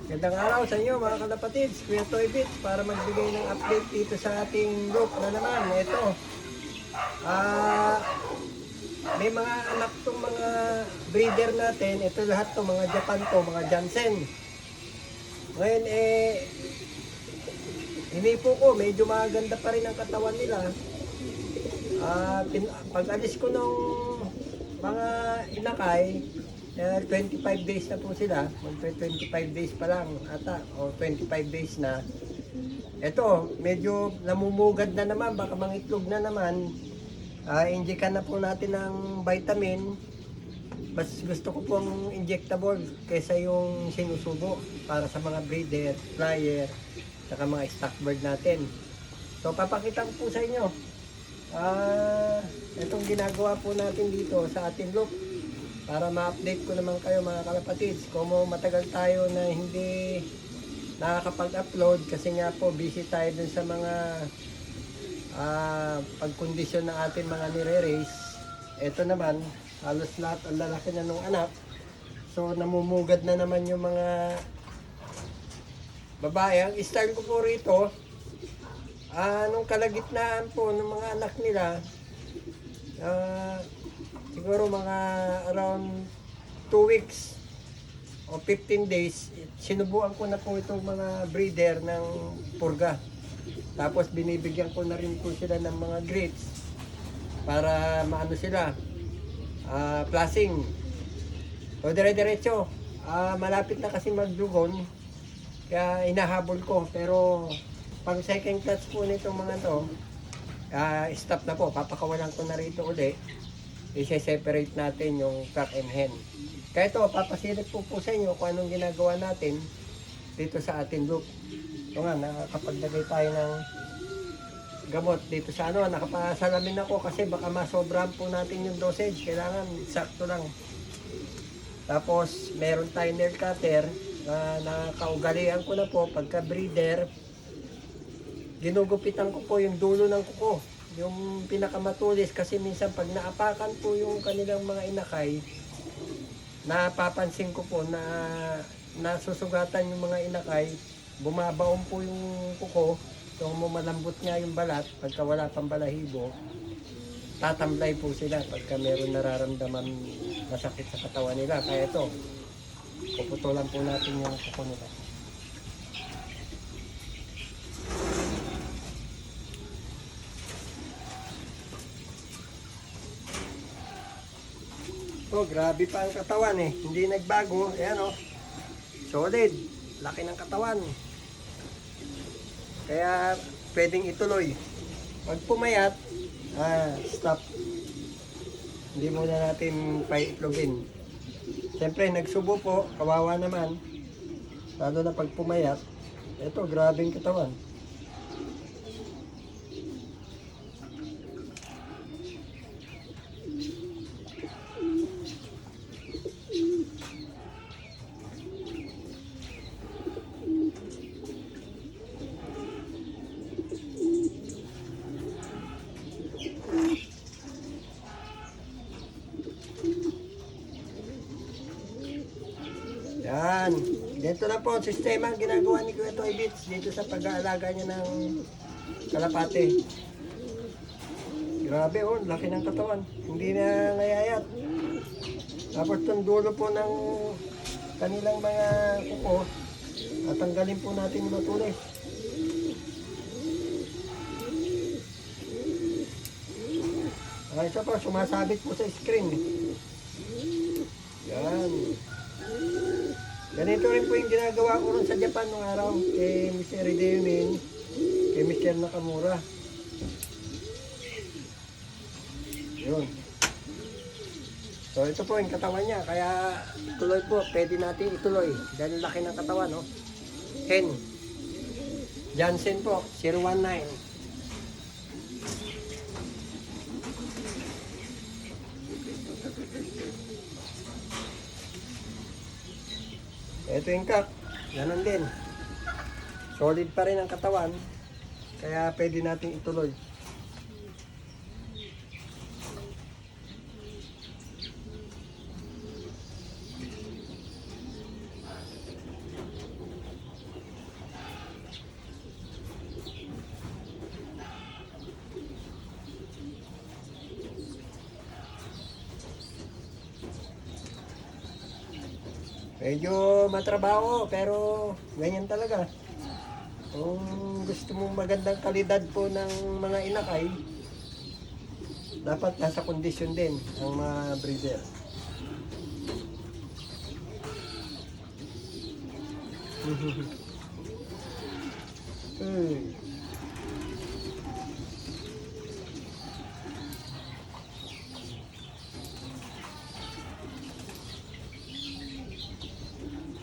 Gandang araw sa inyo mga kalapatids, Kuya Toy Bits, para magbigay ng update dito sa ating group na naman. Ito, may mga anak tong mga breeder natin. Ito lahat to mga Japan to, mga Jansen. Ngayon hinipo ko, medyo maganda pa rin ang katawan nila. Pag alis ko ng mga inakay, 25 days na po sila, 25 days pa lang ata, o 25 days na. Ito, medyo namumugad na naman, baka mangitlog na naman. Injectan na po natin ng vitamin. Mas gusto ko pong injectable kaysa yung sinusubo para sa mga breeder, flyer, saka mga stock bird natin. So papakita ko po sa inyo itong ginagawa po natin dito sa ating loop para ma-update ko naman kayo mga kalapatids. Kung matagal tayo na hindi nakakapag-upload kasi nga po busy tayo dun sa mga pagkondisyon ng ating mga nire-raise. Ito naman, halos lahat ang lalaki na nung anak. So namumugad na naman yung mga babae. Ang style ko po rito, nung kalagitnaan po ng mga anak nila, siguro mga around 2 weeks o 15 days, sinubuan ko na po itong mga breeder ng purga. Tapos binibigyan ko na rin po sila ng mga grits para maano sila, flushing. O dire-diretso, malapit na kasi magdugon, kaya hinahabol ko. Pero pang second clutch po nitong mga to, stop na po, papakawalan ko na rito uli. I-separate natin yung cock and hen. Kaya ito, papasilip po sa inyo kung anong ginagawa natin dito sa ating group. Ito nga, nakapaglagay tayo ng gamot dito sa nakapasalamin ako kasi baka masobrahan po natin yung dosage. Kailangan sakto lang. Tapos, meron tayo nail cutter na nakaugalian ko na po pagka breeder. Ginugupitan ko po yung dulo ng kuko, yung pinakamatulis, kasi minsan pag naapakan po yung kanilang mga inakay, napapansin ko po na nasusugatan yung mga inakay, bumabaon po yung kuko. So malambot nga yung balat, pagka wala pang balahibo, tatamlay po sila pagka meron nararamdaman masakit sa katawan nila. Kaya ito, puputulan po natin yung kuko nila. Oh, grabe pa ang katawan hindi nagbago. Ayan solid, laki ng katawan. Kaya pwedeng ituloy. Pag pumayat, stop. Hindi muna natin paitlogin. Siyempre nagsubo po, kawawa naman. Lalo na pag pumayat. Ito, grabing katawan. Yan. Dito na po ang sistema ang ginagawa ni Kuya Toy Bits dito sa pag-aalaga niya ng kalapate. Grabe laki ng katawan. Hindi na ngayayat. Tapos itong dulo po ng kanilang mga kuko, tanggalin po natin yung matulis. Isa pa, sumasabit po sa screen. Yan. Ganito rin po yung ginagawa ko rin sa Japan nung araw kay Mr. Redeemin, kay Mr. Nakamura. Yun. So ito po yung katawan niya, kaya tuloy po, pwede natin ituloy dahil laki ng katawan. Hen Jansen po, 019. Ito yung cock, ganun din. Solid pa rin ang katawan, kaya pwede natin ituloy. Medyo matrabaho, pero ganyan talaga. Kung gusto mong magandang kalidad po ng mga inakay, dapat nasa kondisyon din ang mga breeder. Hmm.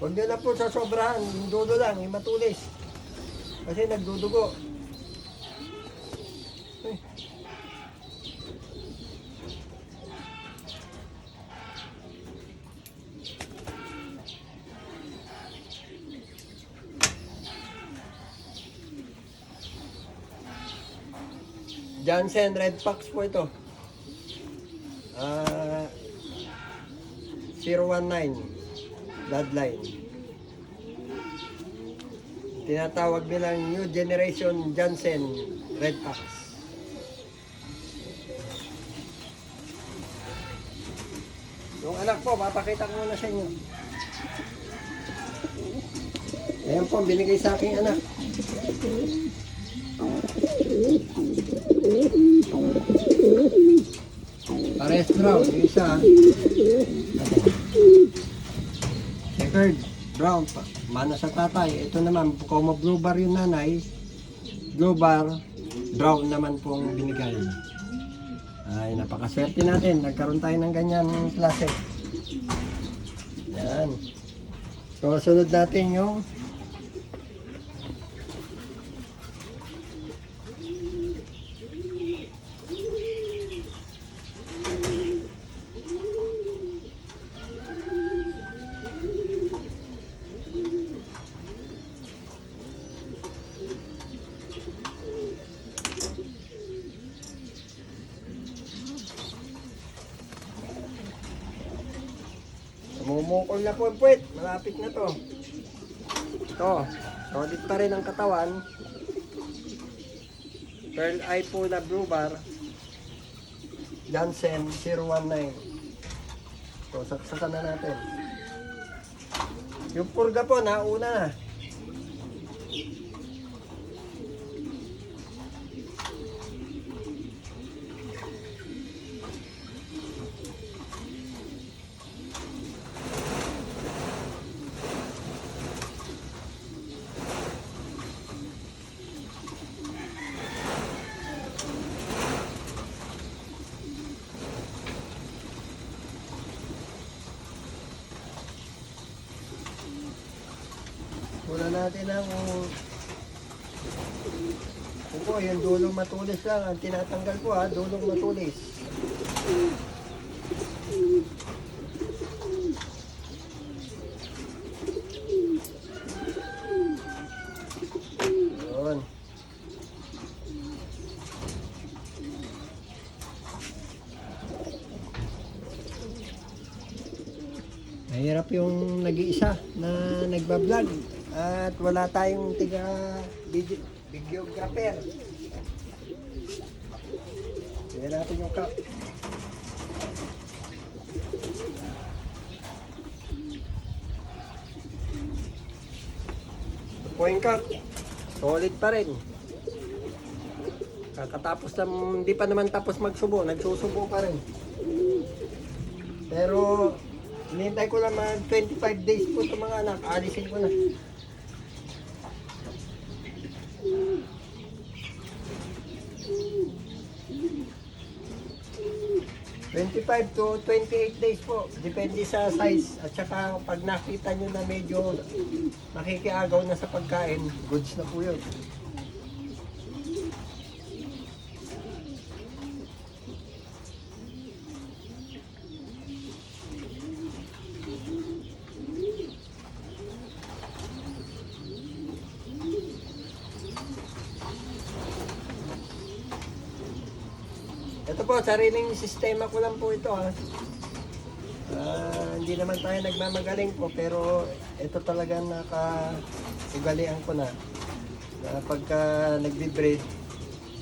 Huwag nyo na po sa sobrahan, yung dulo lang, yung matulis. Kasi nagdudugo. Eh. Jansen Red Fox po ito. 019 bloodline. Tinatawag nilang New Generation Jansen Red Fox. Yung anak po, papakita ko muna sa inyo. Ayan po, binigay sa aking anak. Pares brown, yung isa. Checkered brown pa. Mana sa tatay. Ito naman, como blue bar yung nanay. Blue bar, brown naman pong binigay. Ay, napakaswerte natin. Nagkaroon tayo ng ganyan klase. Yan. So, sunod natin yung mumukol na po ang puwet. Malapit na to. Ito. Solid pa rin ang katawan. Pearl eye po na blue bar. Jansen 019. So, saksakan na natin. Yung purga po, nauna na. Muna natin ang ito, yung dulong matulis lang ang tinatanggal ko ha, dulong matulis. Yun. Mahirap yung nag-iisa na nagbablog. At wala tayong videographer. Tignan natin yung cup. Ito po yung cup. Solid pa rin. Kakatapos na, hindi pa naman tapos magsubo. Nagsusubo pa rin. Pero hinihintay ko lang mga 25 days po sa mga anak. Alisin ko na. 25 to 28 days po. Depende sa size. At saka pag nakita nyo na medyo nakikiagaw na sa pagkain, goods na po yun. Ito po, sariling sistema ko lang po ito ha. Hindi naman tayo nagmamagaling po, pero ito talaga naka-ugalian ko na. Pagka nagbe-breed,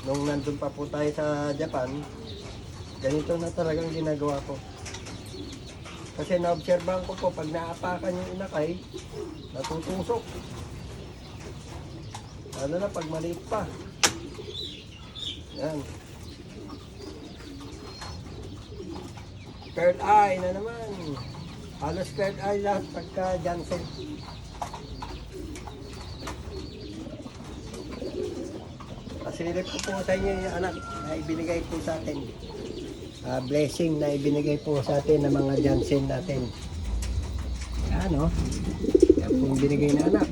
nung nandun pa po tayo sa Japan, ganito na talagang ginagawa ko. Kasi naobserbahan ko po, pag naapakan yung inakay, natutusok. Lalo na pag maliit pa. Yan. Third eye na naman. Halos third eye lahat pagka Jansen. Pasilip ko po sa inyo yung anak na ibinigay po sa atin. Blessing na ibinigay po sa atin ng mga Jansen natin. Yan o. Yan po yung binigay na anak.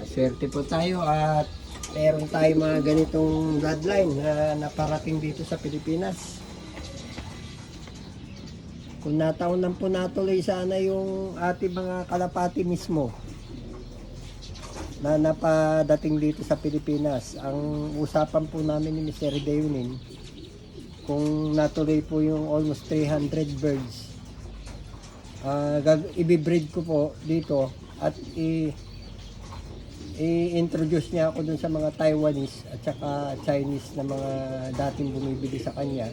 Swerte po tayo at meron tayo mga ganitong bloodline na naparating dito sa Pilipinas. Kung nataunan po natuloy sana yung ating mga kalapati mismo na napadating dito sa Pilipinas. Ang usapan po namin ni Mr. Deunin, kung natuloy po yung almost 300 birds, ibibreed ko po dito at i-introduce niya ako dun sa mga Taiwanese at saka Chinese na mga dating bumibili sa kanya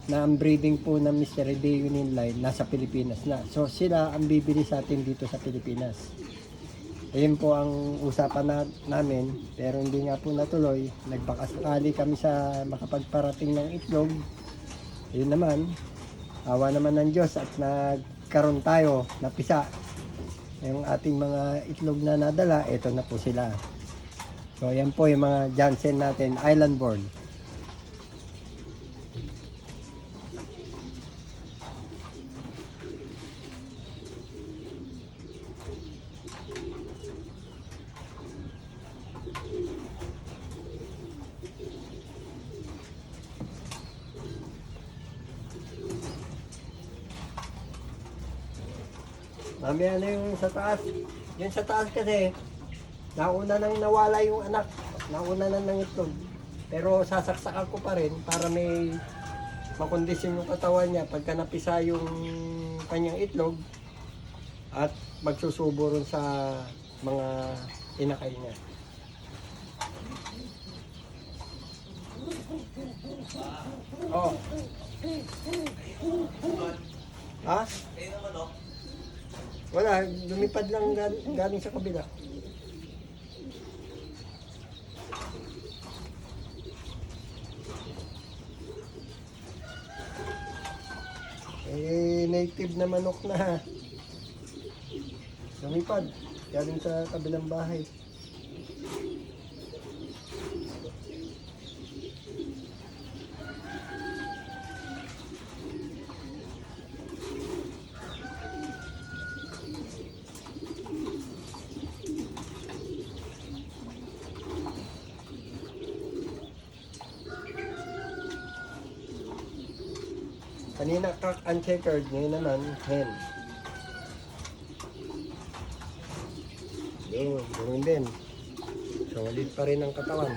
na ang breeding po ng Mr. Deunin line nasa Pilipinas na. So sila ang bibili sa atin dito sa Pilipinas. Ayun po ang usapan namin, pero hindi nga po natuloy. Nagbakasakali kami sa makapagparating ng itlog. Ayun naman, awa naman ng Diyos at nagkaroon tayo, napisa. Yung ating mga itlog na nadala, ito na po sila. So yan po yung mga Jansen natin, island born. Mamaya na yung sa taas. Yung sa taas kasi, nauna nang nawala yung anak. Nauna na ng itlog. Pero sasaksakan ko pa rin para may makondisyon yung katawan niya pagka napisa yung kanyang itlog at magsusubo rin sa mga inakay niya. Oh. Ha? Wala, lumipad lang galing sa kabila. Native na manok na. Lumipad galing sa kabilang bahay. Kanina cock and checkered, ngayon naman hen. Yun, gawin din. Solid pa rin ang katawan.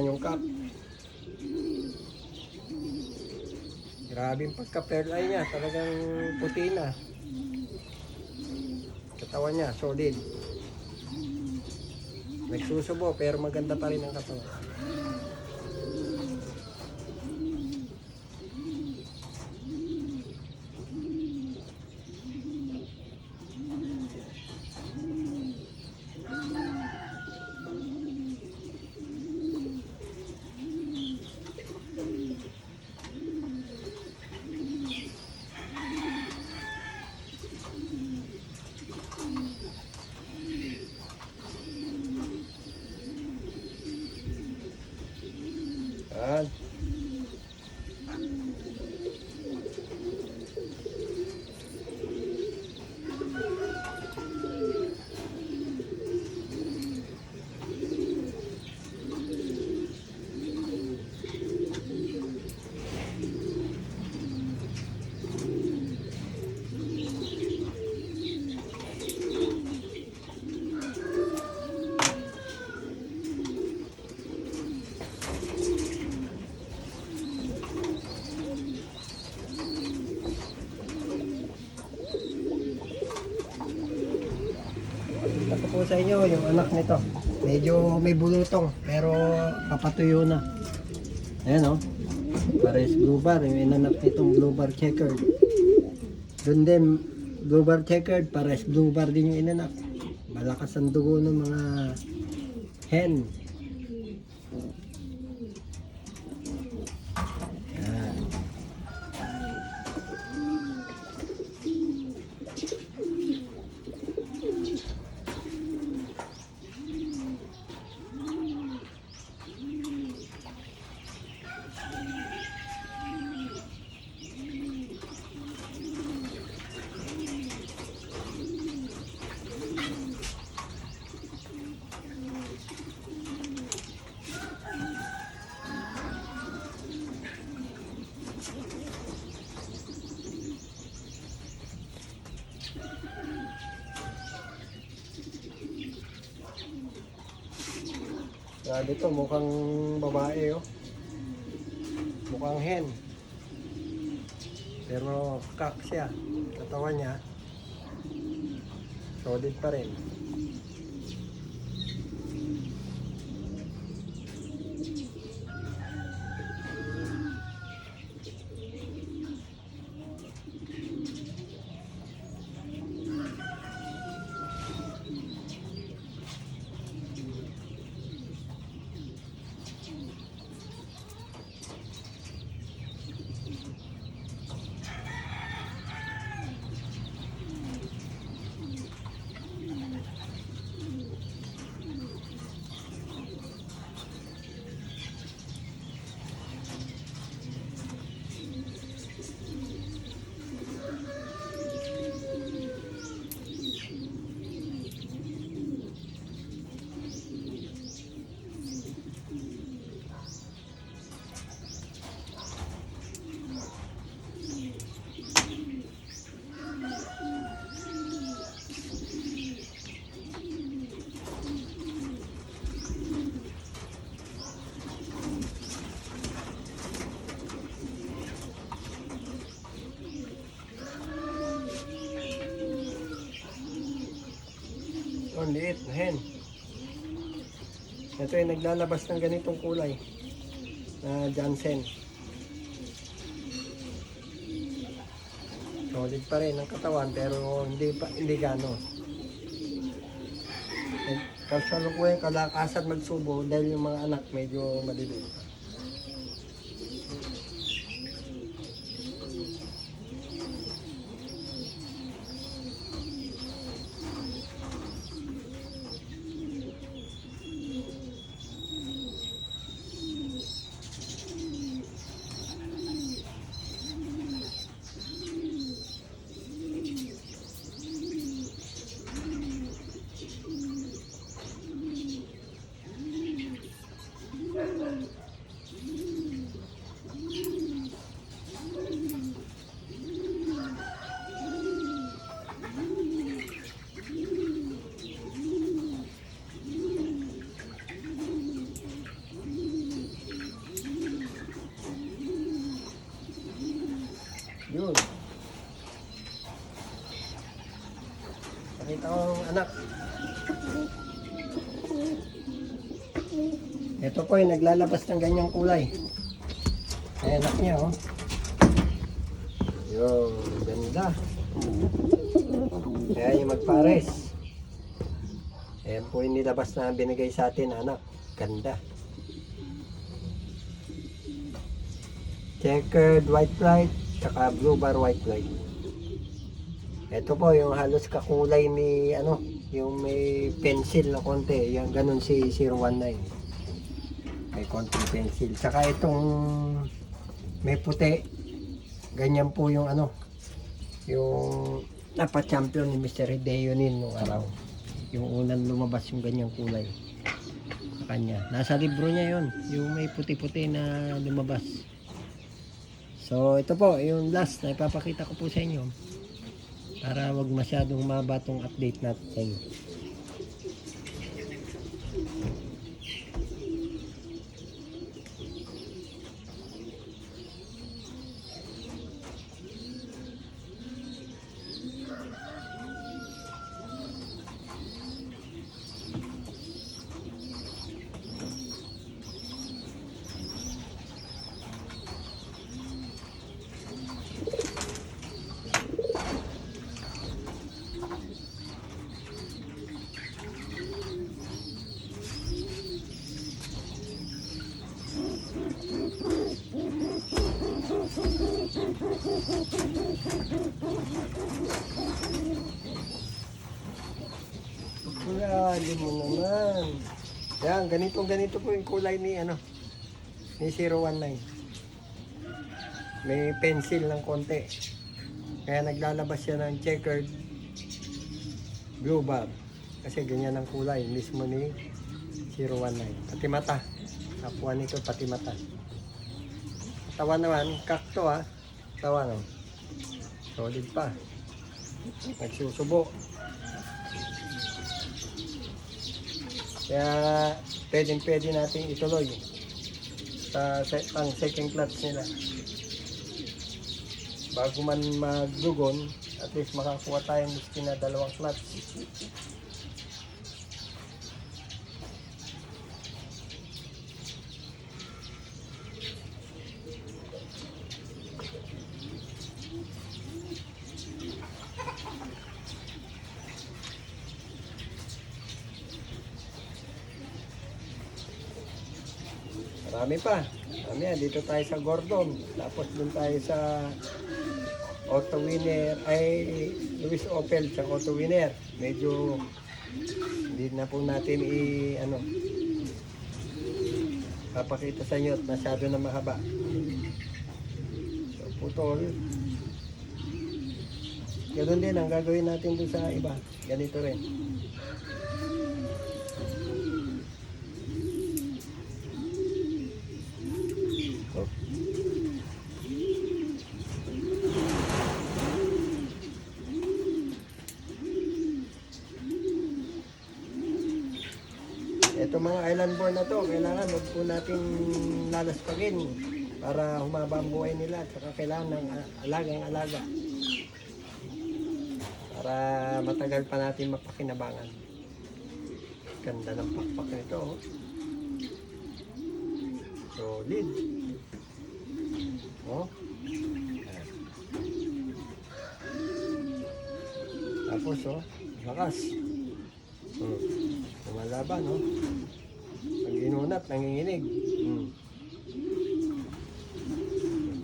Yung cup. Grabe yung pagka-pearl eye niya, talagang puti na. Katawan niya, solid. Nagsusubo pero maganda pa rin ang katawan. po sa inyo yung anak nito. Medyo may bulutong pero papatuyo na. Ayan o. Pares blue bar. Yung inanak nitong blue bar checkered. Doon din blue bar checkered. Pares blue bar din yung inanak. Malakas ang dugo ng mga hen. Ayan. Dito mukhang babae oh. Mukhang hen. Pero kak siya. Katawan niya solid pa rin. Ang liit na hen. Ito yung naglalabas ng ganitong kulay na Jansen. Solid pa rin ang katawan pero hindi gano. Kasalukuyan kalakasan magsubo dahil yung mga anak medyo maliliit. Yun. Pakita ko ang anak. Ito po yung naglalabas ng ganyang kulay. Ay anak niya oh. Yun, ganda. Kaya yung magpares. Ayan po yung nilabas na binigay sa atin anak. Ganda. Checkered white light. Tsaka blue bar white light. Ito po yung halos kakulay ni ano, yung may pencil na konti, yung ganun si 019. May konting pencil. Tsaka itong may puti, ganyan po yung ano, yung napa-champion ni Mr. Hideo nung araw. Yung unang lumabas yung ganyang kulay sa kanya. Nasa libro niya yon, yung may puti-puti na lumabas. So ito po yung last na ipapakita ko po sa inyo para wag masyadong maba tong update natin. lalim mo naman. Yan, ganito po yung kulay ni ni 019. May pencil ng konti. Kaya naglalabas siya ng checkered blue bar. Kasi ganyan ang kulay mismo ni 019. Pati mata. Kapwa nito pati mata. Tawa naman, kakto Tawa no. Solid pa. Nagsusubo. Kaya pwede natin ituloy sa ang second clutch nila. Bago man maglugon, at least makakuha tayong miski na dalawang clutch. Marami pa. Mamaya dito tayo sa Gordon. Tapos dun tayo sa Auto Winner. Luis Opel sa Auto Winner. Medyo hindi na po natin papakita sa inyo at masyado na mahaba. So putol. Ganun din ang gagawin natin dun sa iba. Ganito rin. Ito mga island born na to, kailangan huwag po natin lalaspagin para humaba ang buhay nila at saka kailangan ng alagang-alaga para matagal pa natin mapakinabangan. Ganda ng pakpak nito. Solid. Tapos lakas. Lumalaban, pag inunat, nanginginig.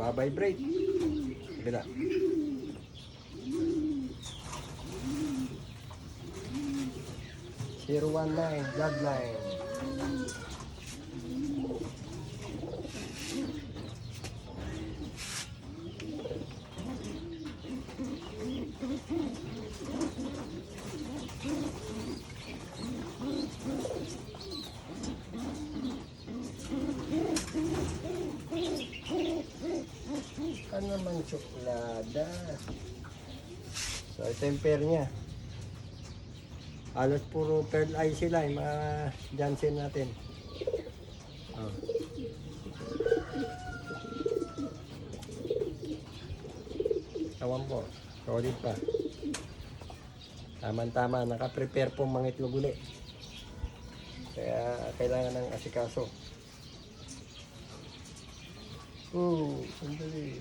Babibrate. Bila. Zero 19 bloodline. Ano naman tsokolada. So ito yung pair niya. Halos puro pearl eye sila yung mga Jansen natin. Tawan po. Solid pa. Tama-tama. Naka-prepare po mga itlog uli. Kaya kailangan ng asikaso. Sandali.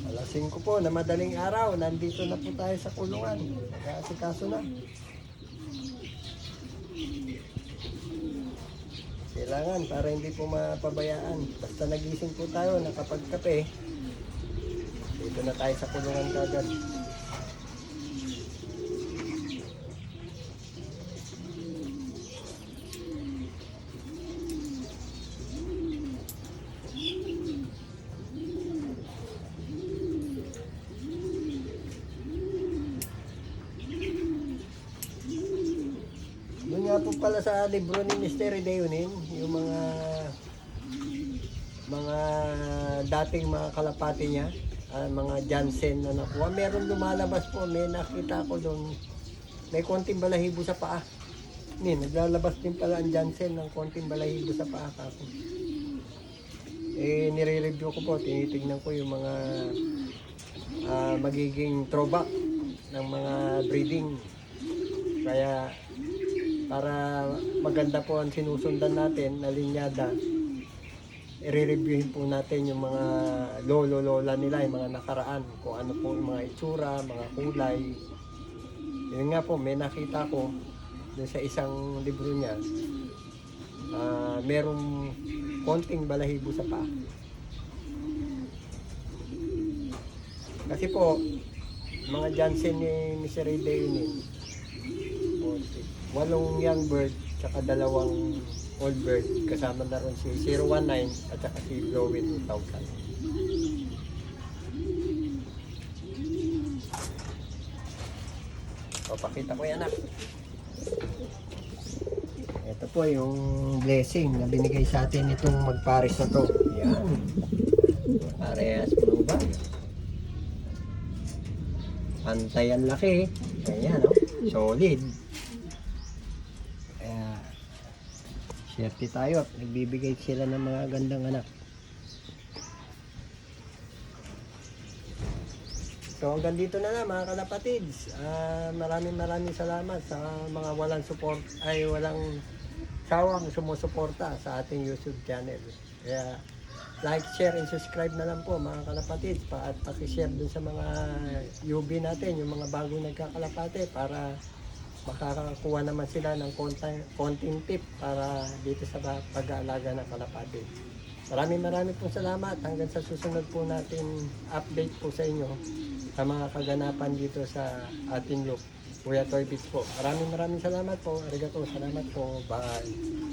Alas 5 po na madaling araw. Nandito na po tayo sa kulungan. Nag-aasikaso na. Kailangan para hindi po mapabayaan. Basta nagising po tayo, nakapagkape. Dito na tayo sa kulungan kagad. Doon nga po pala sa libro ni Mr. Deunin, yung mga dating mga kalapati niya, mga Jansen na nakuha. Meron lumalabas po, may nakita ko doon. May konting balahibo sa paa. Naglalabas din pala ang Jansen ng konting balahibo sa paa. Tapos, nire-review ko po, tinitignan ko yung mga magiging throwback ng mga breeding. Kaya, para maganda po ang sinusundan natin na linyada, i-reviewin po natin yung mga lolo-lola nila, yung mga nakaraan, kung ano po yung mga itsura, mga kulay. Yun nga po, may nakita ko doon sa isang libro niya, merong konting balahibo sa paa. Kasi po, mga Jansen ni Mr. Ray Deonin, 8 young bird, tsaka 2 old bird, kasama na ron si 019 at saka si Blowy 2000. Papakita ko yan, anak. Ito po yung blessing na binigay sa atin itong magpares na to. Yan. Parehas blue ba? Pantay ang laki. Ayan, oh. Solid. Kaya, swerte tayo at nagbibigay sila ng mga gandang anak. So hanggang dito na lang mga kalapatids. Maraming salamat sa mga walang support ay walang sawang sumusuporta sa ating YouTube channel. Kaya like, share, and subscribe na lang po mga kalapatids at paki-share dun sa mga UB natin, yung mga bagong nagkakalapate para makakakuha naman sila ng konting tip para dito sa pag-aalaga ng kalapate. Maraming pong salamat. Hanggang sa susunod po natin update po sa inyo sa mga kaganapan dito sa ating loop. Kuya Toy Beach po. Maraming salamat po. Arigato. Salamat po. Bye.